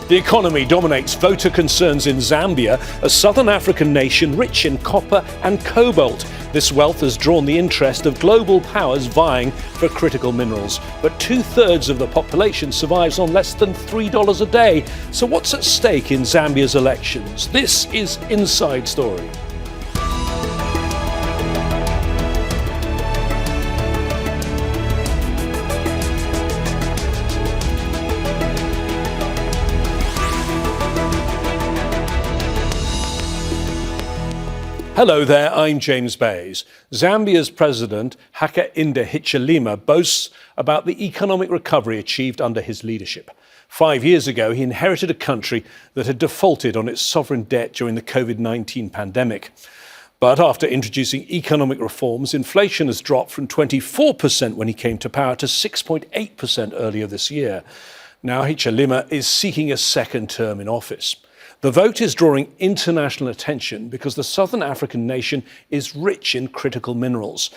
The economy dominates voter concerns in Zambia, a southern African nation rich in copper and cobalt. This wealth has drawn the interest of global powers vying for critical minerals. But 2/3 of the population survives on less than $3 a day. So what's at stake in Zambia's elections? This is Inside Story. Hello there, I'm James Bays. Zambia's President Hakainde Hichilema boasts about the economic recovery achieved under his leadership. 5 years ago, he inherited a country that had defaulted on its sovereign debt during the COVID-19 pandemic. But after introducing economic reforms, inflation has dropped from 24% when he came to power to 6.8% earlier this year. Now Hichilema is seeking a second term in office. The vote is drawing international attention because the southern African nation is rich in critical minerals.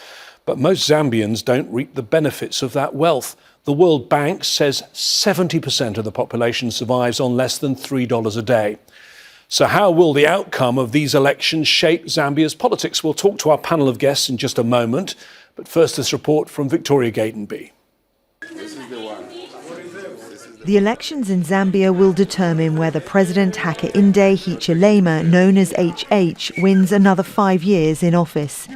But most Zambians don't reap the benefits of that wealth. The World Bank says 70% of the population survives on less than $3 a day. So how will the outcome of these elections shape Zambia's politics? We'll talk to our panel of guests in just a moment. But first, this report from Victoria Gatenby. The elections in Zambia will determine whether President Hakainde Hichilema, known as HH, wins another 5 years in office.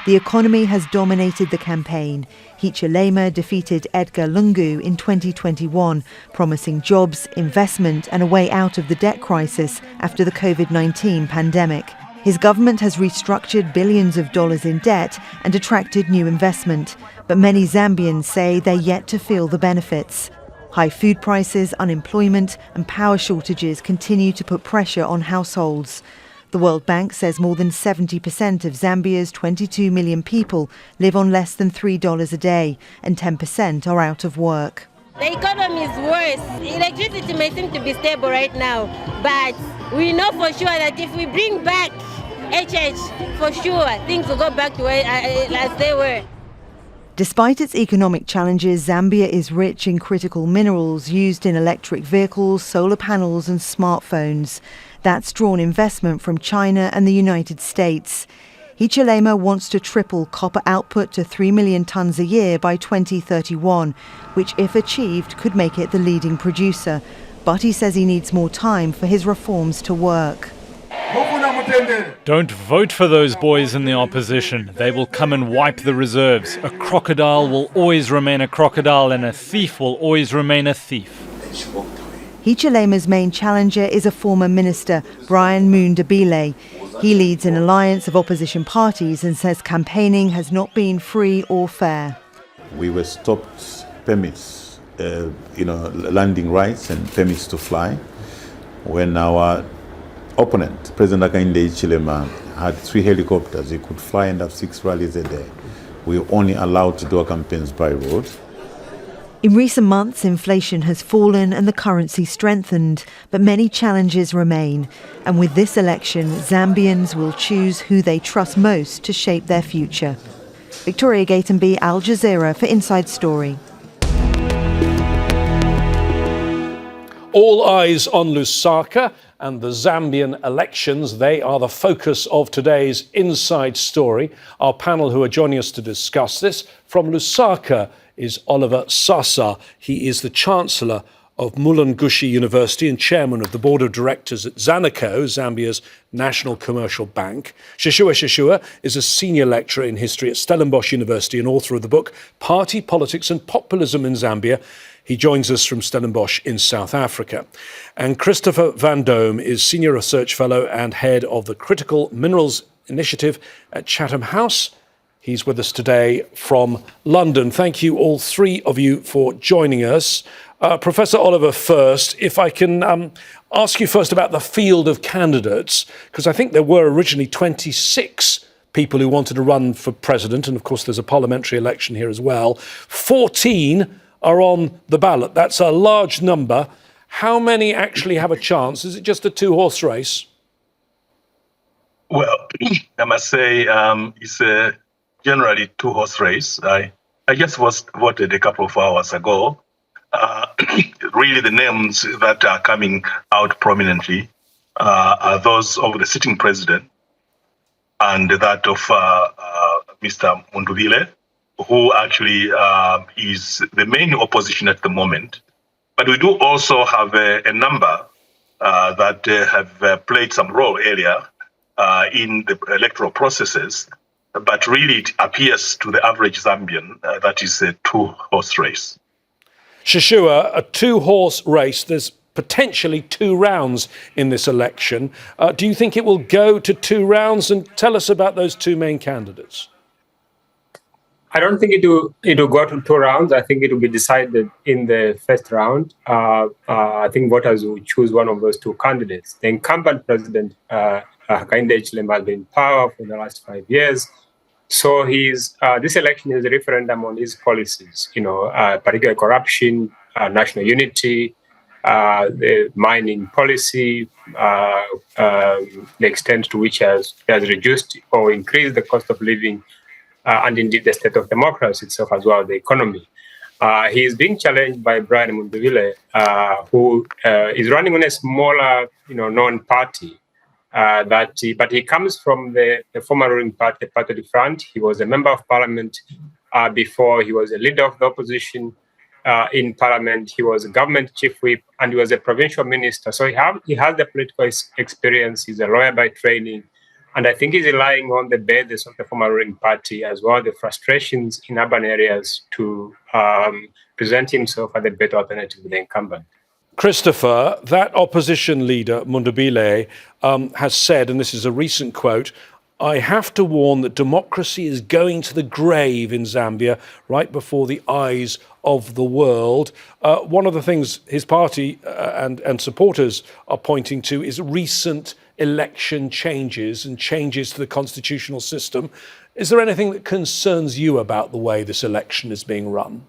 The economy has dominated the campaign. Hichilema defeated Edgar Lungu in 2021, promising jobs, investment and a way out of the debt crisis after the COVID-19 pandemic. His government has restructured billions of dollars in debt and attracted new investment. But many Zambians say they're yet to feel the benefits. High food prices, unemployment and power shortages continue to put pressure on households. The World Bank says more than 70% of Zambia's 22 million people live on less than $3 a day and 10% are out of work. The economy is worse. Electricity may seem to be stable right now, but we know for sure that if we bring back HH, for sure things will go back to where as they were. Despite its economic challenges, Zambia is rich in critical minerals used in electric vehicles, solar panels and smartphones. That's drawn investment from China and the United States. Hichilema wants to triple copper output to 3 million tonnes a year by 2031, which, if achieved, could make it the leading producer. But he says he needs more time for his reforms to work. Don't vote for those boys in the opposition. They will come and wipe the reserves. A crocodile will always remain a crocodile and a thief will always remain a thief. Hichilema's main challenger is a former minister, Brian Mundabile. He leads an alliance of opposition parties and says campaigning has not been free or fair. We were stopped permits, landing rights and permits to fly when our opponent, President Hakainde Hichilema, had 3 helicopters. He could fly and have 6 rallies a day. We were only allowed to do our campaigns by road. In recent months, inflation has fallen and the currency strengthened, but many challenges remain. And with this election, Zambians will choose who they trust most to shape their future. Victoria Gatenby, Al Jazeera for Inside Story. All eyes on Lusaka and the Zambian elections. They are the focus of today's Inside Story. Our panel who are joining us to discuss this from Lusaka is Oliver Saasa. He is the Chancellor of Mulungushi University and Chairman of the Board of Directors at Zanaco, Zambia's national commercial bank. Sishuwa is a Senior Lecturer in History at Stellenbosch University and author of the book Party, Politics and Populism in Zambia. He joins us from Stellenbosch in South Africa. And Christopher Vandome is Senior Research Fellow and Head of the Critical Minerals Initiative at Chatham House. He's with us today from London. Thank you, all three of you, for joining us. Professor Oliver, first, if I can ask you first about the field of candidates, because I think there were originally 26 people who wanted to run for president, and of course there's a parliamentary election here as well. 14 are on the ballot. That's a large number. How many actually have a chance? Is it just a 2-horse race? Well, I must say it's a generally 2-horse race. I just voted a couple of hours ago. really the names that are coming out prominently are those of the sitting president and that of Mr. Munduvile, who actually is the main opposition at the moment. But we do also have a number that have played some role earlier in the electoral processes. But really, it appears to the average Zambian that is a two-horse race. Sishuwa, a two-horse race. There's potentially 2 rounds in this election. Do you think it will go to 2 rounds? And tell us about those 2 main candidates. I don't think it will go to 2 rounds. I think it will be decided in the first round. I think voters will choose one of those 2 candidates. The incumbent president, Hakainde Hichilema, has been in power for the last 5 years. So this election is a referendum on his policies, particularly corruption, national unity, the mining policy, the extent to which he has reduced or increased the cost of living, and indeed the state of democracy itself as well, the economy. He is being challenged by Brian Munduvile, who is running on a smaller, known party. But he comes from the former ruling party, the Party de Front. He was a member of parliament before. He was a leader of the opposition in parliament. He was a government chief whip, and he was a provincial minister. So he has the political experience. He's a lawyer by training. And I think he's relying on the basis of the former ruling party as well, the frustrations in urban areas to present himself as a better alternative to the incumbent. Christopher, that opposition leader, Mundubile, has said, and this is a recent quote, "I have to warn that democracy is going to the grave in Zambia right before the eyes of the world." One of the things his party and supporters are pointing to is recent election changes and changes to the constitutional system. Is there anything that concerns you about the way this election is being run?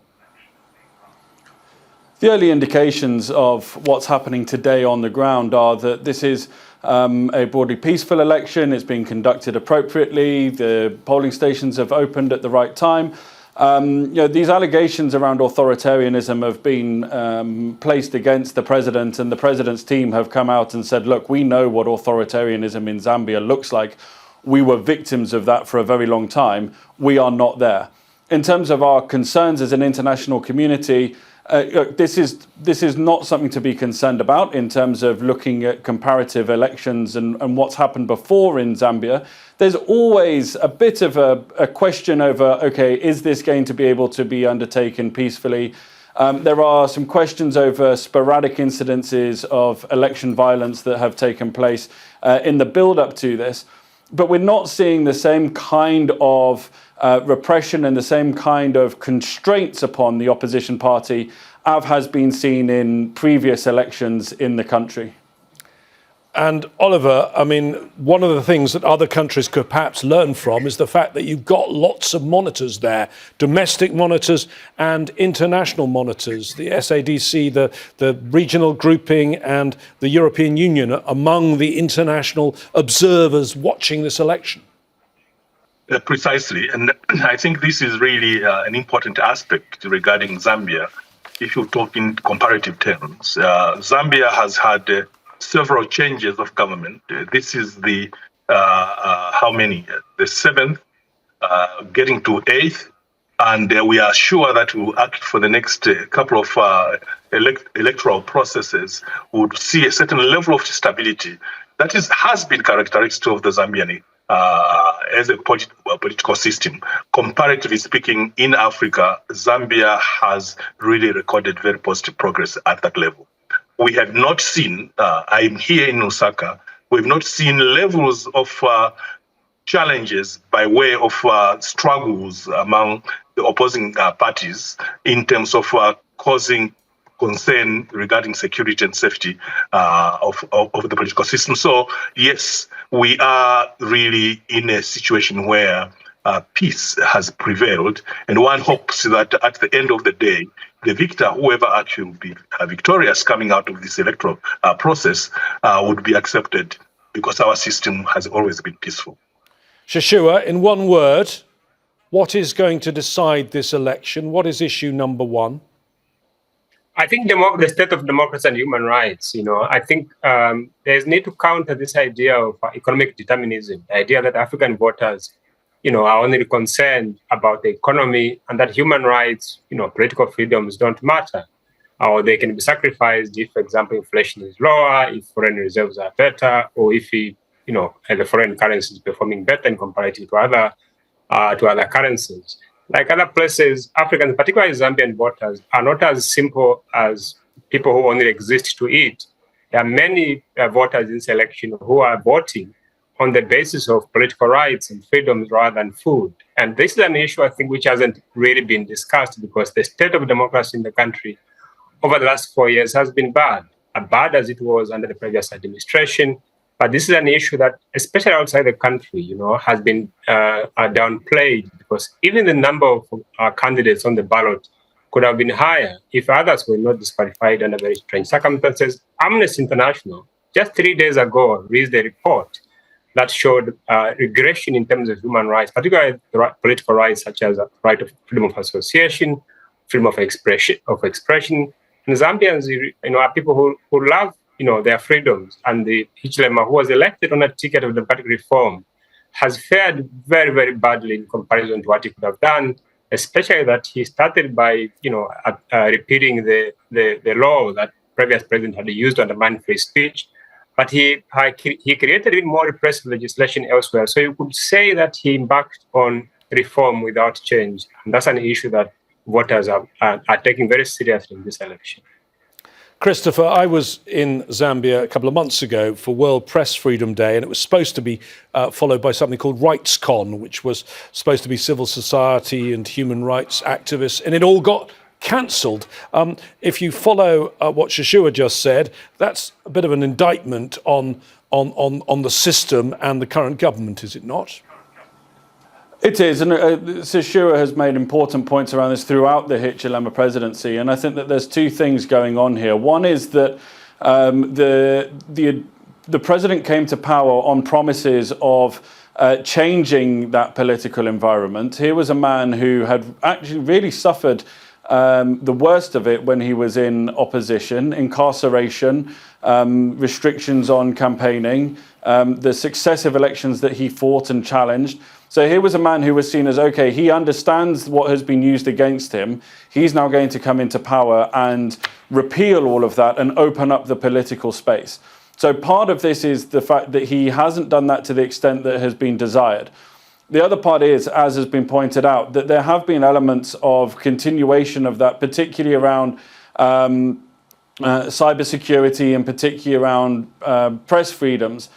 The early indications of what's happening today on the ground are that this is a broadly peaceful election. It's being conducted appropriately. The polling stations have opened at the right time. These allegations around authoritarianism have been placed against the president, and the president's team have come out and said, look, we know what authoritarianism in Zambia looks like. We were victims of that for a very long time. We are not there. In terms of our concerns as an international community, this is not something to be concerned about in terms of looking at comparative elections and what's happened before in Zambia. There's always a bit of a question over, okay, is this going to be able to be undertaken peacefully? There are some questions over sporadic incidences of election violence that have taken place in the build-up to this. But we're not seeing the same kind of repression and the same kind of constraints upon the opposition party as has been seen in previous elections in the country. And Oliver, I mean, one of the things that other countries could perhaps learn from is the fact that you've got lots of monitors there, domestic monitors and international monitors. The SADC, the regional grouping and the European Union are among the international observers watching this election. Precisely. And I think this is really an important aspect regarding Zambia. If you talk in comparative terms, Zambia has had several changes of government. This is the, how many? The 7th, getting to 8th. And we are sure that we will act for the next couple of electoral processes. We would see a certain level of stability that has been characteristic of the Zambian as a political system. Comparatively speaking, in Africa, Zambia has really recorded very positive progress at that level. We have not seen, I'm here in Osaka, we've not seen levels of challenges by way of struggles among the opposing parties in terms of causing concern regarding security and safety of the political system. So, yes, we are really in a situation where peace has prevailed, and one hopes that at the end of the day, the victor, whoever actually will be victorious coming out of this electoral process, would be accepted because our system has always been peaceful. Sishuwa, in one word, what is going to decide this election? What is issue number one? I think the state of democracy and human rights, I think there's need to counter this idea of economic determinism, the idea that African voters, are only concerned about the economy and that human rights, political freedoms don't matter, or they can be sacrificed if, for example, inflation is lower, if foreign reserves are better, or if, the foreign currency is performing better in comparison to other currencies. Like other places, Africans, particularly Zambian voters, are not as simple as people who only exist to eat. There are many voters in this election who are voting on the basis of political rights and freedoms rather than food. And this is an issue, I think, which hasn't really been discussed because the state of democracy in the country over the last 4 years has been bad as it was under the previous administration. But this is an issue that, especially outside the country, has been downplayed because even the number of candidates on the ballot could have been higher if others were not disqualified under very strange circumstances. Amnesty International, just 3 days ago, released a report that showed regression in terms of human rights, particularly political rights such as the right of freedom of association, freedom of expression. And Zambians, are people who love their freedoms, and the Hichilema, who was elected on a ticket of democratic reform, has fared very, very badly in comparison to what he could have done, especially that he started by, repeating the law that previous president had used to undermine free speech, but he created even more repressive legislation elsewhere. So you could say that he embarked on reform without change, and that's an issue that voters are taking very seriously in this election. Christopher, I was in Zambia a couple of months ago for World Press Freedom Day, and it was supposed to be followed by something called RightsCon, which was supposed to be civil society and human rights activists, and it all got cancelled. If you follow what Sishuwa just said, that's a bit of an indictment on the system and the current government, is it not? It is, and Sishuwa has made important points around this throughout the Hichilema presidency, and I think that there's two things going on here. One is that the president came to power on promises of changing that political environment. Here was a man who had actually really suffered the worst of it when he was in opposition: incarceration, restrictions on campaigning, the successive elections that he fought and challenged. So here was a man who was seen as, okay, he understands what has been used against him. He's now going to come into power and repeal all of that and open up the political space. So part of this is the fact that he hasn't done that to the extent that has been desired. The other part is, as has been pointed out, that there have been elements of continuation of that, particularly around cybersecurity and particularly around press freedoms.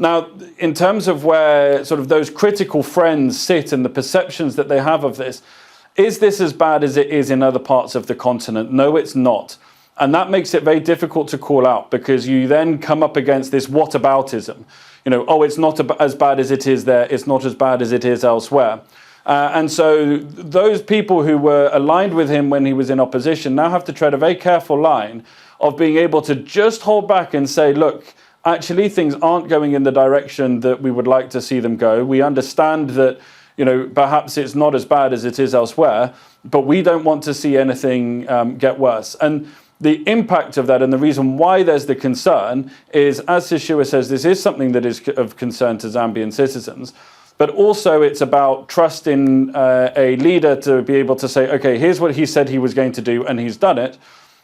Now, in terms of where sort of those critical friends sit and the perceptions that they have of this, is this as bad as it is in other parts of the continent? No, it's not. And that makes it very difficult to call out because you then come up against this whataboutism. It's not as bad as it is there, it's not as bad as it is elsewhere. And so those people who were aligned with him when he was in opposition now have to tread a very careful line of being able to just hold back and say, look, actually, things aren't going in the direction that we would like to see them go. We understand that, perhaps it's not as bad as it is elsewhere, but we don't want to see anything get worse. And the impact of that and the reason why there's the concern is, as Sishuwa says, this is something that is of concern to Zambian citizens, but also it's about trust in a leader to be able to say, okay, here's what he said he was going to do, and he's done it.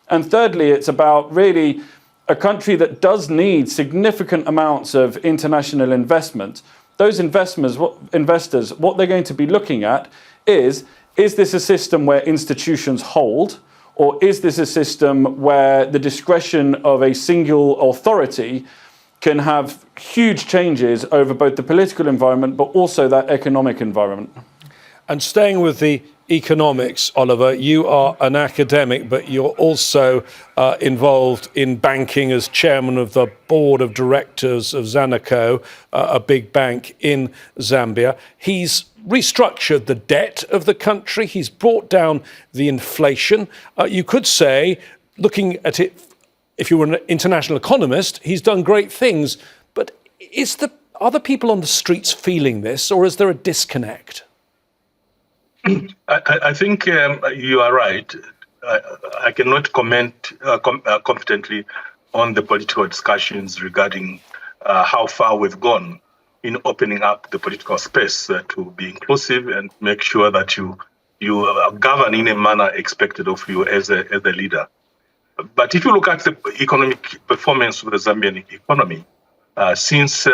And thirdly, it's about really a country that does need significant amounts of international investment. Those investors, what they're going to be looking at is this a system where institutions hold, or is this a system where the discretion of a single authority can have huge changes over both the political environment but also that economic environment? And staying with the economics, Oliver, you are an academic, but you're also involved in banking as chairman of the board of directors of Zanaco, a big bank in Zambia. He's restructured the debt of the country. He's brought down the inflation. You could say, looking at it, if you were an international economist, he's done great things. But are the people on the streets feeling this, or is there a disconnect? I think you are right. I cannot comment competently on the political discussions regarding how far we've gone in opening up the political space to be inclusive and make sure that you govern in a manner expected of you as a leader. But if you look at the economic performance of the Zambian economy, since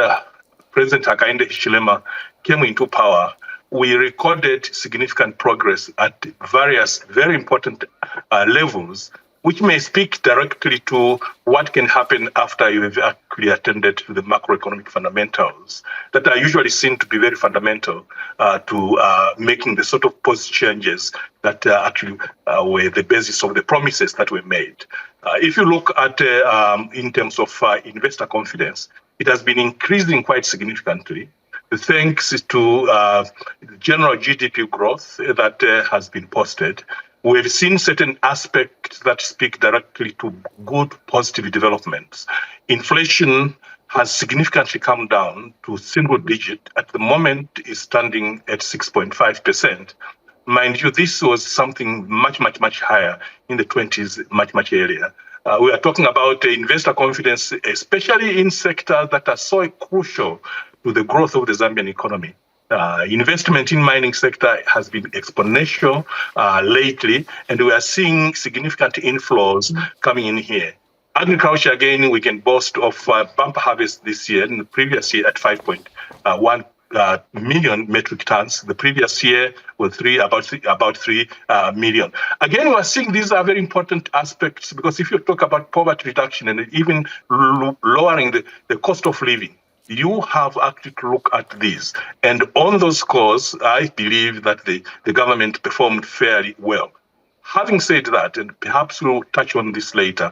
President Hakainde Hichilema came into power, we recorded significant progress at various very important levels, which may speak directly to what can happen after you have actually attended to the macroeconomic fundamentals that are usually seen to be very fundamental to making the sort of policy changes that actually were the basis of the promises that were made. If you look at in terms of investor confidence, it has been increasing quite significantly, thanks to general GDP growth that has been posted. We've seen certain aspects that speak directly to good, positive developments. Inflation has significantly come down to single digit. At the moment, is standing at 6.5%. Mind you, this was something much higher in the 20s, much earlier. We are talking about investor confidence, especially in sectors that are so crucial to the growth of the Zambian economy. Investment in mining sector has been exponential lately, and we are seeing significant inflows coming in here. Agriculture, again, we can boast of bumper harvest this year, and the previous year at 5.1 million metric tons. The previous year was about 3 million. Again, we are seeing these are very important aspects because if you talk about poverty reduction and even lowering the cost of living, you have actually to look at these. And on those scores, I believe that the government performed fairly well. Having said that, and perhaps we'll touch on this later,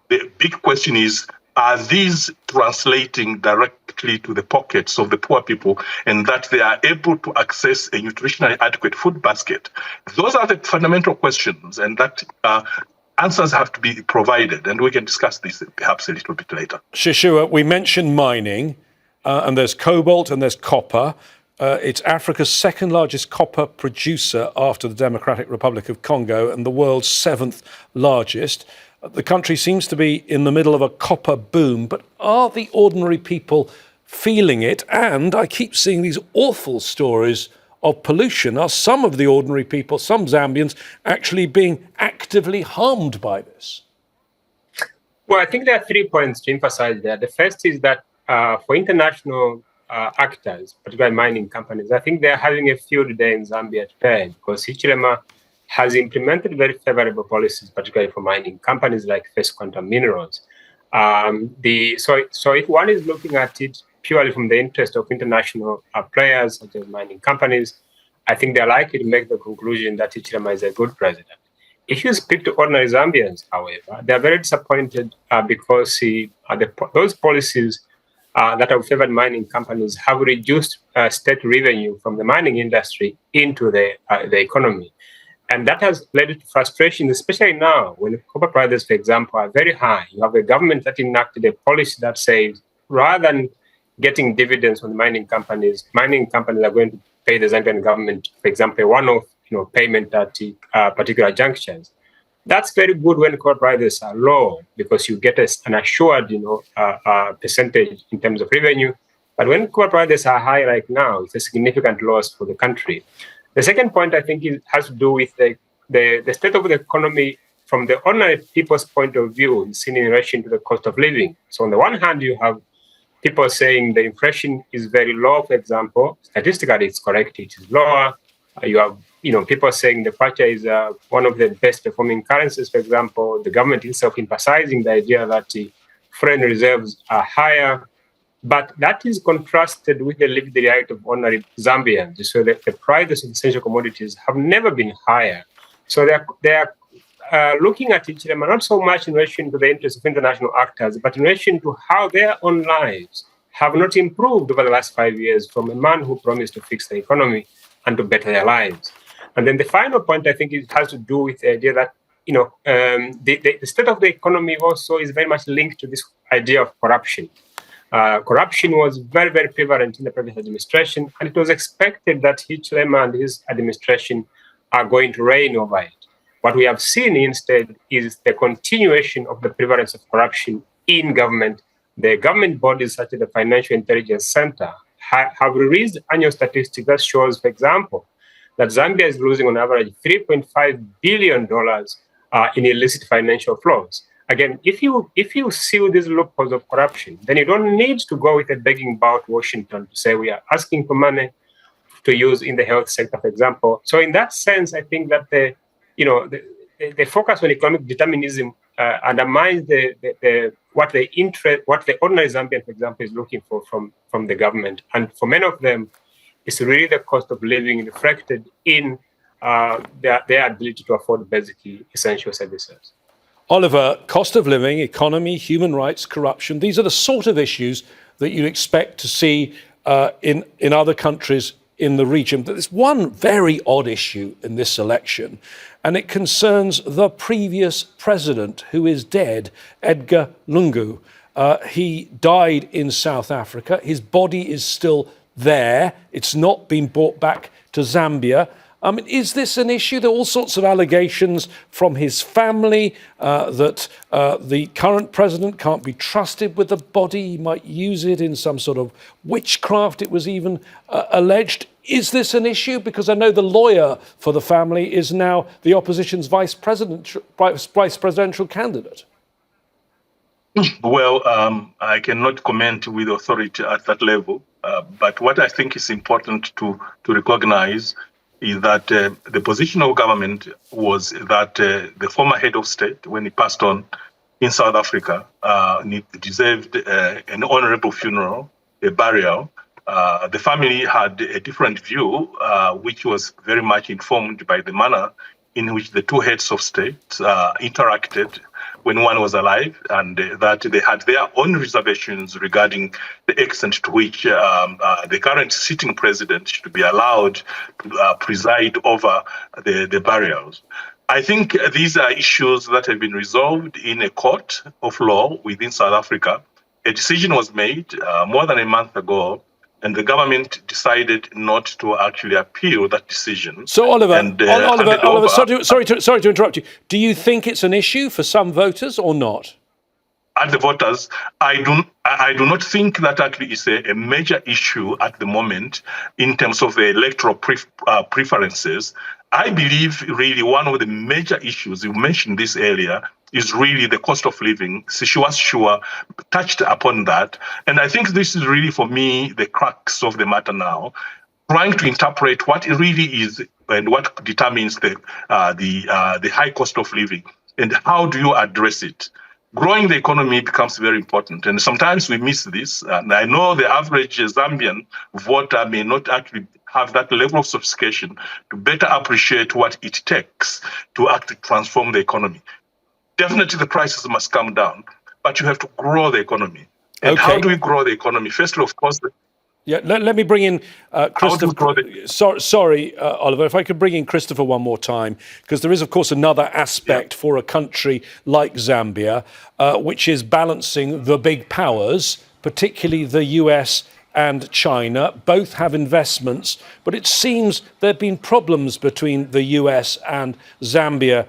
the big question is, are these translating directly to the pockets of the poor people and that they are able to access a nutritionally adequate food basket? Those are the fundamental questions, and that answers have to be provided, and we can discuss this perhaps a little bit later. Sishuwa, we mentioned mining, and there's cobalt and there's copper. It's Africa's second largest copper producer after the Democratic Republic of Congo and the world's seventh largest. The country seems to be in the middle of a copper boom, but are the ordinary people feeling it? And I keep seeing these awful stories of pollution. Are some of the ordinary people, some Zambians, actually being actively harmed by this? Well, I think there are 3 points to emphasize there. The first is that for international actors, particularly mining companies, I think they're having a field day in Zambia today because Hichilema has implemented very favorable policies, particularly for mining companies like First Quantum Minerals. So if one is looking at it purely from the interest of international players, such as mining companies, I think they're likely to make the conclusion that Hichilema is a good president. If you speak to ordinary Zambians, however, they're very disappointed because those policies that have favored mining companies have reduced state revenue from the mining industry into the economy. And that has led to frustration, especially now when copper prices, for example, are very high. You have a government that enacted a policy that says rather than getting dividends from the mining companies are going to pay the Zambian government, for example, a one-off payment at particular junctures. That's very good when copper prices are low because you get an assured percentage in terms of revenue. But when copper prices are high like now, it's a significant loss for the country. The second point, I think, has to do with the state of the economy from the ordinary people's point of view, seen in relation to the cost of living. So on the one hand, you have people saying the inflation is very low, for example. Statistically, it's correct, it is lower. You have people saying the kwacha is one of the best performing currencies, for example. The government itself emphasizing the idea that the foreign reserves are higher. But that is contrasted with the lived reality of ordinary Zambians. So the prices of essential commodities have never been higher. So they are looking at Hichilema not so much in relation to the interests of international actors, but in relation to how their own lives have not improved over the last 5 years from a man who promised to fix the economy and to better their lives. And then the final point, I think, it has to do with the idea that the state of the economy also is very much linked to this idea of corruption. Corruption was very, very prevalent in the previous administration, and it was expected that Hichilema and his administration are going to reign over it. What we have seen instead is the continuation of the prevalence of corruption in government. The government bodies such as the Financial Intelligence Center have released annual statistics that shows, for example, that Zambia is losing on average $3.5 billion in illicit financial flows. Again, if you seal these loopholes of corruption, then you don't need to go with a begging bow to Washington to say we are asking for money to use in the health sector, for example. So in that sense, I think that the focus on economic determinism undermines what the ordinary Zambian, for example, is looking for from the government. And for many of them, it's really the cost of living reflected in their ability to afford basic essential services. Oliver, cost of living, economy, human rights, corruption, these are the sort of issues that you expect to see in other countries in the region. But there's one very odd issue in this election, and it concerns the previous president who is dead, Edgar Lungu. He died in South Africa. His body is still there. It's not been brought back to Zambia. Is this an issue? There are all sorts of allegations from his family that the current president can't be trusted with the body. He might use it in some sort of witchcraft, it was even alleged. Is this an issue? Because I know the lawyer for the family is now the opposition's vice presidential candidate. Well, I cannot comment with authority at that level. But what I think is important to recognize is that the position of government was that the former head of state, when he passed on in South Africa, deserved an honorable funeral, a burial. The family had a different view, which was very much informed by the manner in which the two heads of state interacted when one was alive, and that they had their own reservations regarding the extent to which the current sitting president should be allowed to preside over the burials. I think these are issues that have been resolved in a court of law within South Africa. A decision was made more than a month ago, and the government decided not to actually appeal that decision. So, Oliver, sorry to interrupt you. Do you think it's an issue for some voters or not? At the voters, I do not think that actually is a major issue at the moment in terms of the electoral preferences. I believe really one of the major issues, you mentioned this earlier, is really the cost of living. Sishuwa touched upon that. And I think this is really, for me, the crux of the matter now, trying to interpret what it really is and what determines the high cost of living and how do you address it. Growing the economy becomes very important. And sometimes we miss this. And I know the average Zambian voter may not actually have that level of sophistication to better appreciate what it takes to actually transform the economy. Definitely the prices must come down, but you have to grow the economy. And okay. How do we grow the economy? Firstly, of course, let me bring in Christopher. Sorry, Oliver, if I could bring in Christopher one more time, because there is, of course, another aspect for a country like Zambia, which is balancing the big powers, particularly the US and China. Both have investments, but it seems there have been problems between the US and Zambia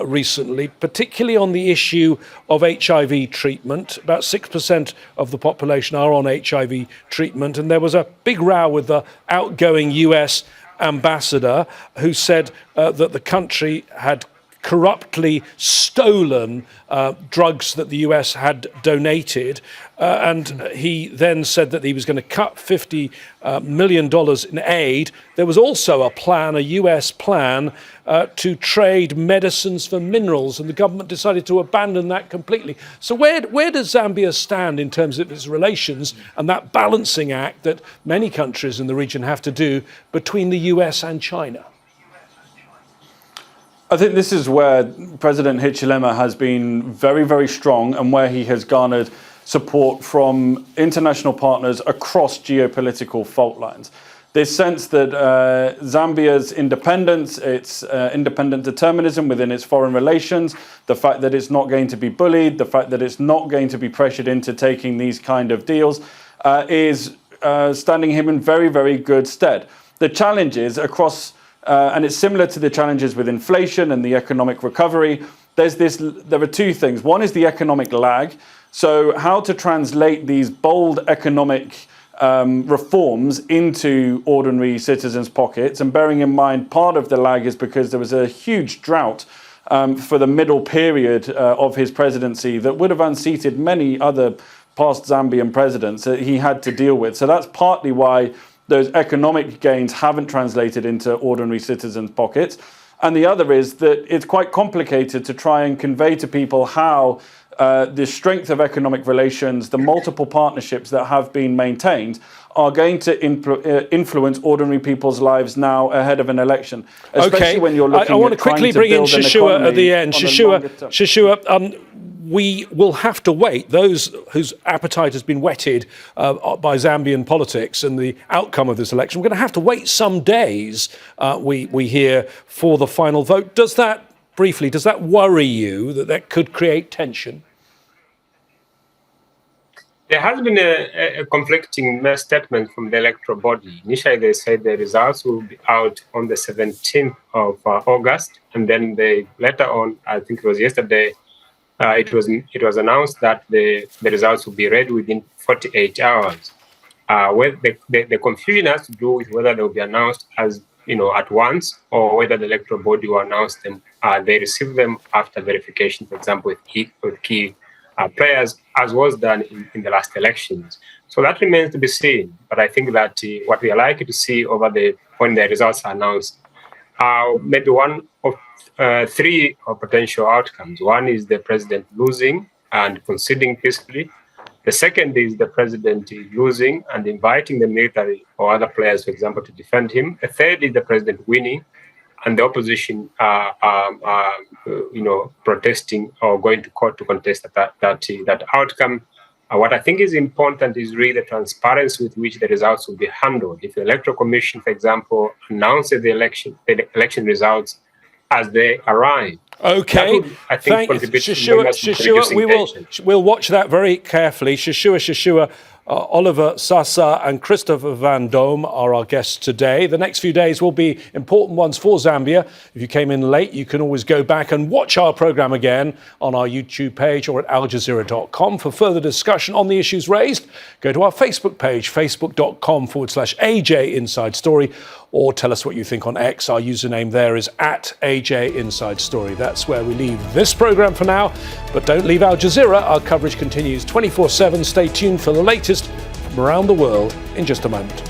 recently, particularly on the issue of HIV treatment. About 6% of the population are on HIV treatment, and there was a big row with the outgoing US ambassador who said that the country had corruptly stolen drugs that the US had donated. And he then said that he was going to cut $50 million in aid. There was also a plan, a US plan, to trade medicines for minerals, and the government decided to abandon that completely. So where does Zambia stand in terms of its relations and that balancing act that many countries in the region have to do between the US and China? I think this is where President Hichilema has been very, very strong and where he has garnered support from international partners across geopolitical fault lines. This sense that Zambia's independence, its independent determinism within its foreign relations, the fact that it's not going to be bullied, the fact that it's not going to be pressured into taking these kind of deals is standing him in very, very good stead. The challenge is across and it's similar to the challenges with inflation and the economic recovery. There are two things. One is the economic lag. So how to translate these bold economic reforms into ordinary citizens' pockets. And bearing in mind, part of the lag is because there was a huge drought for the middle period of his presidency that would have unseated many other past Zambian presidents that he had to deal with. So that's partly why those economic gains haven't translated into ordinary citizens' pockets. And the other is that it's quite complicated to try and convey to people how the strength of economic relations, the multiple partnerships that have been maintained, are going to influence ordinary people's lives now ahead of an election. Especially when you're looking I want to quickly bring in Sishuwa at the end. Sishuwa, we will have to wait. Those whose appetite has been whetted by Zambian politics and the outcome of this election, we're going to have to wait some days, we hear, for the final vote. Does that worry you that could create tension? There has been a conflicting statement from the electoral body. Initially, they said the results will be out on the 17th of August, and then later on, I think it was yesterday, it was announced that the results will be ready within 48 hours. Where the confusion has to do with whether they will be announced as at once, or whether the electoral body will announce them. They receive them after verification, for example, with key players, as was done in the last elections. So that remains to be seen. But I think that what we are likely to see when the results are announced, maybe one of three potential outcomes. One is the president losing and conceding peacefully. The second is the president losing and inviting the military or other players, for example, to defend him. The third is the president winning and the opposition protesting or going to court to contest that outcome. What I think is important is really the transparency with which the results will be handled. If the Electoral Commission, for example, announces the election results as they arrive. Okay, thank you, Sishuwa. We'll watch that very carefully. Sishuwa, Oliver Saasa and Christopher Vandome are our guests today. The next few days will be important ones for Zambia. If you came in late, you can always go back and watch our programme again on our YouTube page or at aljazeera.com. For further discussion on the issues raised, go to our Facebook page, facebook.com/AJ Inside Story, or tell us what you think on X. Our username there is @AJ Inside Story. That's where we leave this programme for now. But don't leave Al Jazeera. Our coverage continues 24/7. Stay tuned for the latest from around the world in just a moment.